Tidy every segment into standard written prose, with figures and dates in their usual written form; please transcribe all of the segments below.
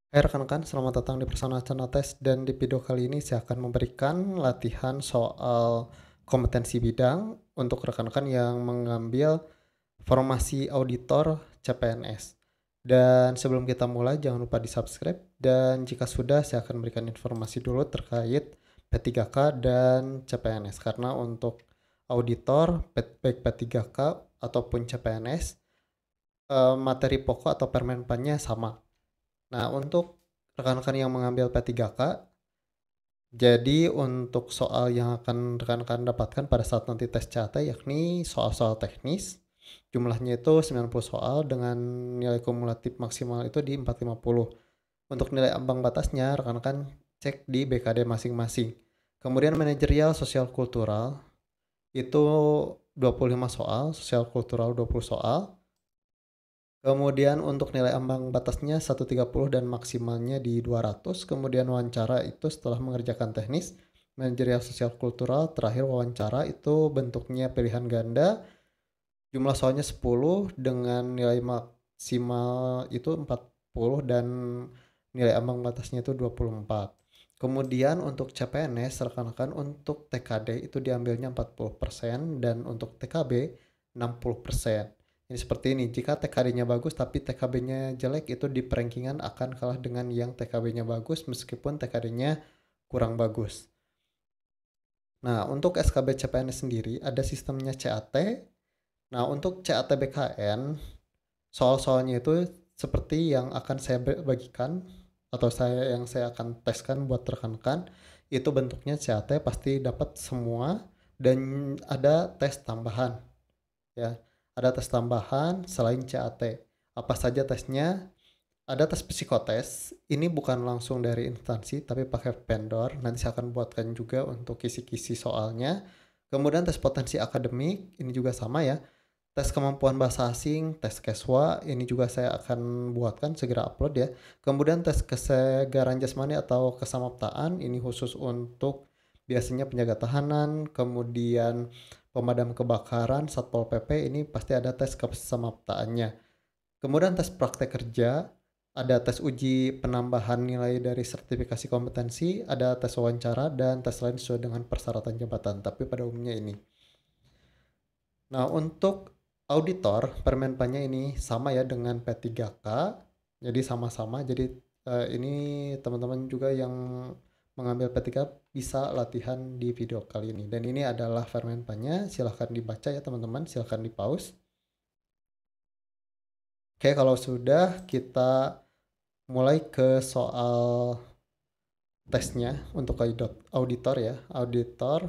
Hai rekan-rekan, selamat datang di Persona Cana Tes dan di video kali ini saya akan memberikan latihan soal kompetensi bidang untuk rekan-rekan yang mengambil formasi auditor CPNS. Dan sebelum kita mulai jangan lupa di-subscribe dan jika sudah saya akan memberikan informasi dulu terkait P3K dan CPNS karena untuk auditor baik P3K ataupun CPNS materi pokok atau permenpannya sama. Nah, untuk rekan-rekan yang mengambil P3K, jadi untuk soal yang akan rekan-rekan dapatkan pada saat nanti tes CAT yakni soal-soal teknis. Jumlahnya itu 90 soal dengan nilai kumulatif maksimal itu di 450. Untuk nilai ambang batasnya rekan-rekan cek di BKD masing-masing. Kemudian manajerial sosial kultural itu 25 soal, sosial kultural 20 soal. Kemudian untuk nilai ambang batasnya 130 dan maksimalnya di 200. Kemudian wawancara itu setelah mengerjakan teknis, manajerial sosial kultural, terakhir wawancara itu bentuknya pilihan ganda, jumlah soalnya 10 dengan nilai maksimal itu 40 dan nilai ambang batasnya itu 24. Kemudian untuk CPNS rekan-rekan untuk TKD itu diambilnya 40% dan untuk TKB 60%. Ini seperti ini, jika TKD-nya bagus tapi TKB-nya jelek itu di perankingan akan kalah dengan yang TKB-nya bagus meskipun TKD-nya kurang bagus. Nah, untuk SKB CPNS sendiri ada sistemnya CAT. Nah, untuk CAT BKN, soal-soalnya itu seperti yang akan saya bagikan atau saya akan teskan buat rekan-rekan, itu bentuknya CAT pasti dapat semua dan ada tes tambahan ya. Ada tes tambahan selain CAT. Apa saja tesnya? Ada tes psikotes. Ini bukan langsung dari instansi tapi pakai vendor. Nanti saya akan buatkan juga untuk kisi-kisi soalnya. Kemudian tes potensi akademik, ini juga sama ya. Tes kemampuan bahasa asing, tes Keswa, ini juga saya akan buatkan segera upload ya. Kemudian tes kesegaran jasmani atau kesamaptaan, ini khusus untuk biasanya penjaga tahanan, kemudian pemadam kebakaran, Satpol PP, ini pasti ada tes kesamaptaannya. Kemudian tes praktek kerja, ada tes uji penambahan nilai dari sertifikasi kompetensi, ada tes wawancara, dan tes lain sesuai dengan persyaratan jabatan, tapi pada umumnya ini. Nah, untuk auditor, permenpannya ini sama ya dengan P3K, jadi sama-sama. Jadi ini teman-teman juga yang mengambil P3K bisa latihan di video kali ini. Dan ini adalah permenpannya, silahkan dibaca ya teman-teman, silahkan di pause. Oke, kalau sudah kita mulai ke soal tesnya untuk auditor ya, auditor.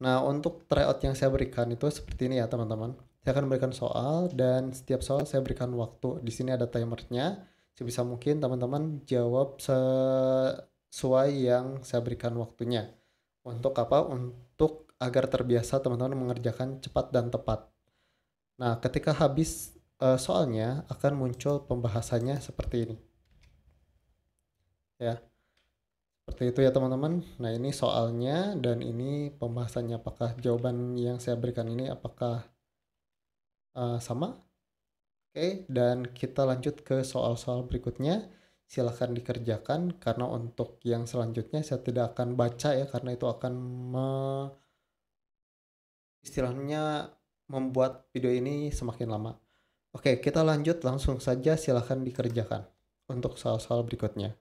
Nah, untuk tryout yang saya berikan itu seperti ini ya, teman-teman. Saya akan berikan soal dan setiap soal saya berikan waktu. Di sini ada timernya. Sebisa mungkin teman-teman jawab sesuai yang saya berikan waktunya. Untuk apa? Untuk agar terbiasa teman-teman mengerjakan cepat dan tepat. Nah, ketika habis soalnya akan muncul pembahasannya seperti ini. Ya, seperti itu ya teman-teman. Nah, ini soalnya dan ini pembahasannya. Apakah jawaban yang saya berikan ini apakah sama? Oke, dan kita lanjut ke soal-soal berikutnya. Silahkan dikerjakan karena untuk yang selanjutnya saya tidak akan baca ya karena itu akan istilahnya membuat video ini semakin lama. Oke, kita lanjut langsung saja silahkan dikerjakan untuk soal-soal berikutnya.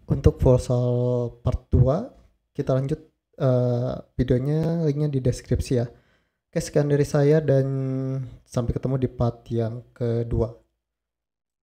Untuk full soal part 2 kita lanjut videonya, linknya di deskripsi ya. Oke, sekian dari saya dan sampai ketemu di part yang kedua.